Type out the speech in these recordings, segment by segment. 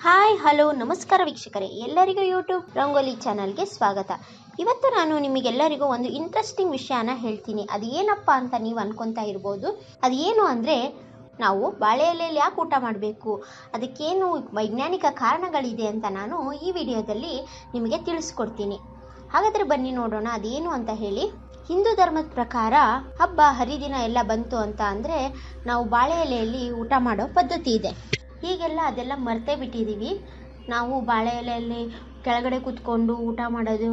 Hi hello ನಮಸ್ಕಾರ ವೀಕ್ಷಕರೇ, ಎಲ್ಲರಿಗೂ ಯೂಟ್ಯೂಬ್ ರಂಗೋಲಿ ಚಾನಲ್ಗೆ ಸ್ವಾಗತ. ಇವತ್ತು ನಾನು ನಿಮಗೆಲ್ಲರಿಗೂ ಒಂದು ಇಂಟ್ರೆಸ್ಟಿಂಗ್ ವಿಷಯನ ಹೇಳ್ತೀನಿ. ಅದು ಏನಪ್ಪ ಅಂತ ನೀವು ಅನ್ಕೊತಾ ಇರ್ಬೋದು. ಅದೇನು ಅಂದರೆ, ನಾವು ಬಾಳೆ ಎಲೆಯಲ್ಲಿ ಯಾಕೆ ಊಟ ಮಾಡಬೇಕು, ಅದಕ್ಕೇನು ವೈಜ್ಞಾನಿಕ ಕಾರಣಗಳಿದೆ ಅಂತ ನಾನು ಈ ವಿಡಿಯೋದಲ್ಲಿ ನಿಮಗೆ ತಿಳಿಸ್ಕೊಡ್ತೀನಿ. ಹಾಗಾದರೆ ಬನ್ನಿ ನೋಡೋಣ ಅದೇನು ಅಂತ ಹೇಳಿ. ಹಿಂದೂ ಧರ್ಮದ ಪ್ರಕಾರ ಹಬ್ಬ ಹರಿದಿನ ಎಲ್ಲ ಬಂತು ಅಂತ ಅಂದರೆ ನಾವು ಬಾಳೆ ಎಲೆಯಲ್ಲಿ ಊಟ ಮಾಡೋ ಪದ್ಧತಿ ಇದೆ. ಹೀಗೆಲ್ಲ ಅದೆಲ್ಲ ಮರ್ತೇ ಬಿಟ್ಟಿದ್ದೀವಿ. ನಾವು ಬಾಳೆ ಎಲೆಯಲ್ಲಿ ಕೆಳಗಡೆ ಕೂತ್ಕೊಂಡು ಊಟ ಮಾಡೋದು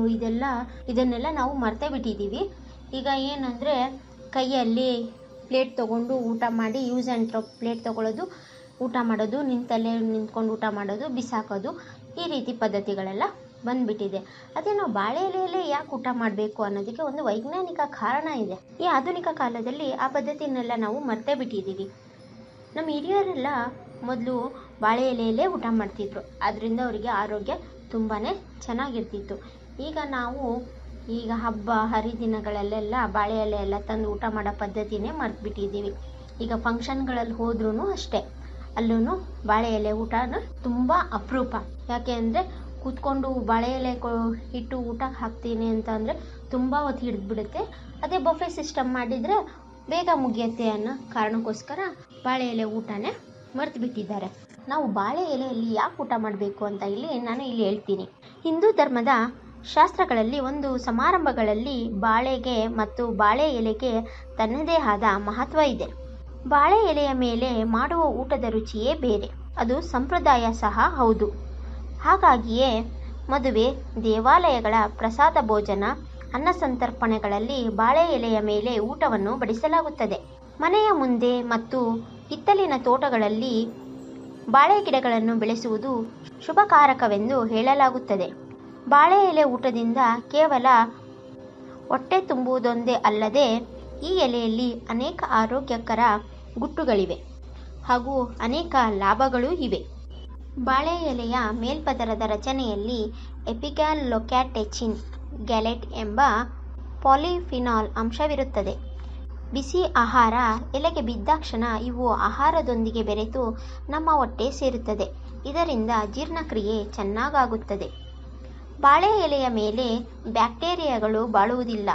ಇದನ್ನೆಲ್ಲ ನಾವು ಮರ್ತೇ ಬಿಟ್ಟಿದ್ದೀವಿ. ಈಗ ಏನಂದರೆ ಕೈಯಲ್ಲಿ ಪ್ಲೇಟ್ ತೊಗೊಂಡು ಊಟ ಮಾಡಿ, ಯೂಸ್ ಆ್ಯಂಡ್ ಥ್ರೋ ಪ್ಲೇಟ್ ತೊಗೊಳ್ಳೋದು, ಊಟ ಮಾಡೋದು, ನಿಂತಲ್ಲೇ ನಿಂತ್ಕೊಂಡು ಊಟ ಮಾಡೋದು, ಬಿಸಾಕೋದು, ಈ ರೀತಿ ಪದ್ಧತಿಗಳೆಲ್ಲ ಬಂದುಬಿಟ್ಟಿದೆ. ಅದೇ ನಾವು ಬಾಳೆ ಎಲೆಯಲ್ಲೇ ಯಾಕೆ ಊಟ ಮಾಡಬೇಕು ಅನ್ನೋದಕ್ಕೆ ಒಂದು ವೈಜ್ಞಾನಿಕ ಕಾರಣ ಇದೆ. ಈ ಆಧುನಿಕ ಕಾಲದಲ್ಲಿ ಆ ಪದ್ಧತಿನೆಲ್ಲ ನಾವು ಮರ್ತೇ ಬಿಟ್ಟಿದ್ದೀವಿ. ನಮ್ಮ ಹಿರಿಯರೆಲ್ಲ ಮೊದಲು ಬಾಳೆ ಎಲೆಯಲ್ಲೇ ಊಟ ಮಾಡ್ತಿದ್ರು. ಅದರಿಂದ ಅವರಿಗೆ ಆರೋಗ್ಯ ತುಂಬಾ ಚೆನ್ನಾಗಿರ್ತಿತ್ತು. ಈಗ ಹಬ್ಬ ಹರಿದಿನಗಳಲ್ಲೆಲ್ಲ ಬಾಳೆ ಎಲೆ ಎಲ್ಲ ತಂದು ಊಟ ಮಾಡೋ ಪದ್ಧತಿನೇ ಮರ್ತ್ಬಿಟ್ಟಿದ್ದೀವಿ. ಈಗ ಫಂಕ್ಷನ್ಗಳಲ್ಲಿ ಹೋದ್ರೂ ಅಷ್ಟೇ, ಅಲ್ಲೂ ಬಾಳೆ ಎಲೆ ಊಟನ ತುಂಬ ಅಪರೂಪ. ಯಾಕೆ ಅಂದರೆ ಕೂತ್ಕೊಂಡು ಬಾಳೆ ಎಲೆ ಇಟ್ಟು ಊಟಕ್ಕೆ ಹಾಕ್ತೀನಿ ಅಂತ ಅಂದರೆ ತುಂಬ ಹೊತ್ತು ಹಿಡಿದ್ಬಿಡುತ್ತೆ. ಅದೇ ಬಫೆ ಸಿಸ್ಟಮ್ ಮಾಡಿದರೆ ಬೇಗ ಮುಗಿಯುತ್ತೆ ಅನ್ನೋ ಕಾರಣಕ್ಕೋಸ್ಕರ ಬಾಳೆ ಎಲೆ ಊಟನೇ ಮರ್ತು ಬಿಟ್ಟಿದ್ದಾರೆ. ನಾವು ಬಾಳೆ ಎಲೆಯಲ್ಲಿ ಯಾಕೆ ಊಟ ಮಾಡಬೇಕು ಅಂತ ನಾನು ಹೇಳ್ತೀನಿ. ಹಿಂದೂ ಧರ್ಮದ ಶಾಸ್ತ್ರಗಳಲ್ಲಿ ಒಂದು ಸಮಾರಂಭಗಳಲ್ಲಿ ಬಾಳೆಗೆ ಮತ್ತು ಬಾಳೆ ಎಲೆಗೆ ತನ್ನದೇ ಆದ ಮಹತ್ವ ಇದೆ. ಬಾಳೆ ಎಲೆಯ ಮೇಲೆ ಮಾಡುವ ಊಟದ ರುಚಿಯೇ ಬೇರೆ, ಅದು ಸಂಪ್ರದಾಯ ಸಹ ಹೌದು. ಹಾಗಾಗಿಯೇ ಮದುವೆ, ದೇವಾಲಯಗಳ ಪ್ರಸಾದ ಭೋಜನ, ಅನ್ನ ಸಂತರ್ಪಣೆಗಳಲ್ಲಿ ಬಾಳೆ ಎಲೆಯ ಮೇಲೆ ಊಟವನ್ನು ಬಡಿಸಲಾಗುತ್ತದೆ. ಮನೆಯ ಮುಂದೆ ಮತ್ತು ಹಿತ್ತಲಿನ ತೋಟಗಳಲ್ಲಿ ಬಾಳೆ ಗಿಡಗಳನ್ನು ಬೆಳೆಸುವುದು ಶುಭಕಾರಕವೆಂದು ಹೇಳಲಾಗುತ್ತದೆ. ಬಾಳೆ ಎಲೆ ಊಟದಿಂದ ಕೇವಲ ಹೊಟ್ಟೆ ತುಂಬುವುದೊಂದೇ ಅಲ್ಲದೆ ಈ ಎಲೆಯಲ್ಲಿ ಅನೇಕ ಆರೋಗ್ಯಕರ ಗುಟ್ಟುಗಳಿವೆ ಹಾಗೂ ಅನೇಕ ಲಾಭಗಳೂ ಇವೆ. ಬಾಳೆ ಎಲೆಯ ಮೇಲ್ಪದರದ ರಚನೆಯಲ್ಲಿ ಎಪಿಗ್ಯಾಲೊಕ್ಯಾಟೆಚಿನ್ ಗ್ಯಾಲೆಟ್ ಎಂಬ ಪಾಲಿಫಿನಾಲ್ ಅಂಶವಿರುತ್ತದೆ. ಬಿಸಿ ಆಹಾರ ಎಲೆಗೆ ಬಿದ್ದಾಕ್ಷಣ ಇವು ಆಹಾರದೊಂದಿಗೆ ಬೆರೆತು ನಮ್ಮ ಹೊಟ್ಟೆ ಸೇರುತ್ತದೆ. ಇದರಿಂದ ಜೀರ್ಣಕ್ರಿಯೆ ಚೆನ್ನಾಗಾಗುತ್ತದೆ. ಬಾಳೆ ಎಲೆಯ ಮೇಲೆ ಬ್ಯಾಕ್ಟೀರಿಯಾಗಳು ಬಾಳುವುದಿಲ್ಲ.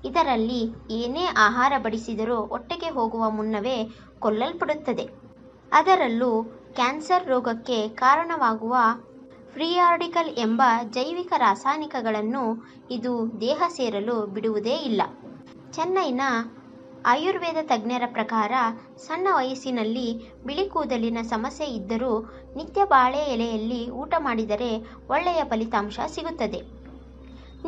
ಇದರಲ್ಲಿ ಏನೇ ಆಹಾರ ಬಡಿಸಿದರೂ ಹೊಟ್ಟೆಗೆ ಹೋಗುವ ಮುನ್ನವೇ ಕೊಲ್ಲಲ್ಪಡುತ್ತದೆ. ಅದರಲ್ಲೂ ಕ್ಯಾನ್ಸರ್ ರೋಗಕ್ಕೆ ಕಾರಣವಾಗುವ ಫ್ರೀ ರಾಡಿಕಲ್ ಎಂಬ ಜೈವಿಕ ರಾಸಾಯನಿಕಗಳನ್ನು ಇದು ದೇಹ ಸೇರಲು ಬಿಡುವುದೇ ಇಲ್ಲ. ಚೆನ್ನೈನ ಆಯುರ್ವೇದ ತಜ್ಞರ ಪ್ರಕಾರ ಸಣ್ಣ ವಯಸ್ಸಿನಲ್ಲಿ ಬಿಳಿ ಕೂದಲಿನ ಸಮಸ್ಯೆ ಇದ್ದರೂ ನಿತ್ಯ ಬಾಳೆ ಎಲೆಯಲ್ಲಿ ಊಟ ಮಾಡಿದರೆ ಒಳ್ಳೆಯ ಫಲಿತಾಂಶ ಸಿಗುತ್ತದೆ.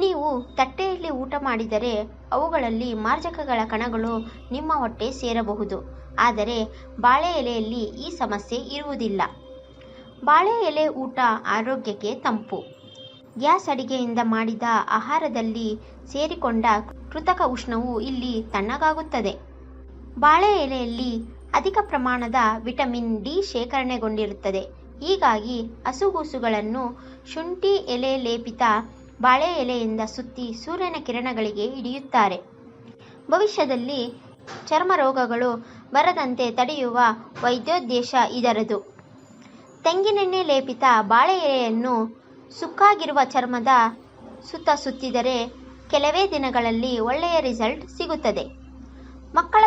ನೀವು ತಟ್ಟೆಯಲ್ಲಿ ಊಟ ಮಾಡಿದರೆ ಅವುಗಳಲ್ಲಿ ಮಾರ್ಜಕಗಳ ಕಣಗಳು ನಿಮ್ಮ ಹೊಟ್ಟೆ ಸೇರಬಹುದು. ಆದರೆ ಬಾಳೆ ಎಲೆಯಲ್ಲಿ ಈ ಸಮಸ್ಯೆ ಇರುವುದಿಲ್ಲ. ಬಾಳೆ ಎಲೆ ಊಟ ಆರೋಗ್ಯಕ್ಕೆ ತಂಪು. ಗ್ಯಾಸ್ ಅಡಿಗೆಯಿಂದ ಮಾಡಿದ ಆಹಾರದಲ್ಲಿ ಸೇರಿಕೊಂಡ ಕೃತಕ ಉಷ್ಣವು ಇಲ್ಲಿ ತಣ್ಣಗಾಗುತ್ತದೆ. ಬಾಳೆ ಎಲೆಯಲ್ಲಿ ಅಧಿಕ ಪ್ರಮಾಣದ ವಿಟಮಿನ್ ಡಿ ಶೇಖರಣೆಗೊಂಡಿರುತ್ತದೆ. ಹೀಗಾಗಿ ಹಸುಗೂಸುಗಳನ್ನು ಶುಂಠಿ ಎಲೆ ಲೇಪಿತ ಬಾಳೆ ಎಲೆಯಿಂದ ಸುತ್ತಿ ಸೂರ್ಯನ ಕಿರಣಗಳಿಗೆ ಹಿಡಿಯುತ್ತಾರೆ. ಭವಿಷ್ಯದಲ್ಲಿ ಚರ್ಮ ರೋಗಗಳು ಬರದಂತೆ ತಡೆಯುವ ವೈದ್ಯೋದ್ದೇಶ ಇದರದು. ತೆಂಗಿನೆಣ್ಣೆ ಲೇಪಿತ ಬಾಳೆ ಎಲೆಯನ್ನು ಸುಕ್ಕಾಗಿರುವ ಚರ್ಮದ ಸುತ್ತ ಸುತ್ತಿದರೆ ಕೆಲವೇ ದಿನಗಳಲ್ಲಿ ಒಳ್ಳೆಯ ರಿಸಲ್ಟ್ ಸಿಗುತ್ತದೆ. ಮಕ್ಕಳ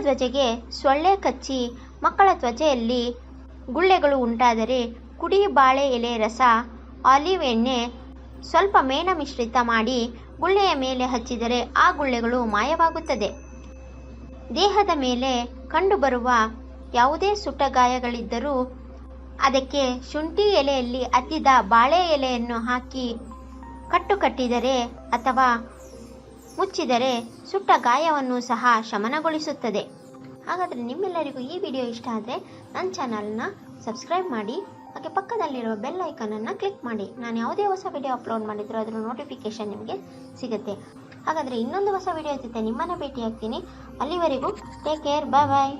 ತ್ವಚೆಗೆ ಸೊಳ್ಳೆ ಕಚ್ಚಿ ಮಕ್ಕಳ ತ್ವಚೆಯಲ್ಲಿ ಗುಳ್ಳೆಗಳು ಉಂಟಾದರೆ ಕುಡಿ ಬಾಳೆ ಎಲೆ ರಸ, ಆಲಿವ್ ಎಣ್ಣೆ, ಸ್ವಲ್ಪ ಮೇಣ ಮಿಶ್ರಿತ ಮಾಡಿ ಗುಳ್ಳೆಯ ಮೇಲೆ ಹಚ್ಚಿದರೆ ಆ ಗುಳ್ಳೆಗಳು ಮಾಯವಾಗುತ್ತದೆ. ದೇಹದ ಮೇಲೆ ಕಂಡುಬರುವ ಯಾವುದೇ ಸುಟ್ಟ ಗಾಯಗಳಿದ್ದರೂ ಅದಕ್ಕೆ ಶುಂಠಿ ಎಲೆಯಲ್ಲಿ ಅದ್ದಿದ ಬಾಳೆ ಎಲೆಯನ್ನು ಹಾಕಿ ಕಟ್ಟಿದರೆ ಅಥವಾ ಮುಚ್ಚಿದರೆ ಸುಟ್ಟ ಗಾಯವನ್ನು ಸಹ ಶಮನಗೊಳಿಸುತ್ತದೆ. ಹಾಗಾದರೆ ನಿಮ್ಮೆಲ್ಲರಿಗೂ ಈ ವಿಡಿಯೋ ಇಷ್ಟ ಆದರೆ ನನ್ನ ಚಾನಲ್ನ ಸಬ್ಸ್ಕ್ರೈಬ್ ಮಾಡಿ, ಹಾಗೆ ಪಕ್ಕದಲ್ಲಿರುವ ಬೆಲ್ ಐಕನನ್ನು ಕ್ಲಿಕ್ ಮಾಡಿ. ನಾನು ಯಾವುದೇ ಹೊಸ ವಿಡಿಯೋ ಅಪ್ಲೋಡ್ ಮಾಡಿದರೂ ಅದರ ನೋಟಿಫಿಕೇಷನ್ ನಿಮಗೆ ಸಿಗುತ್ತೆ. ಹಾಗಾದರೆ ಇನ್ನೊಂದು ಹೊಸ ವಿಡಿಯೋ ಜೊತೆ ನಿಮ್ಮನ್ನು ಭೇಟಿಯಾಗ್ತೀನಿ. ಅಲ್ಲಿವರೆಗೂ ಟೇಕ್ ಕೇರ್, ಬಾಯ್ ಬಾಯ್.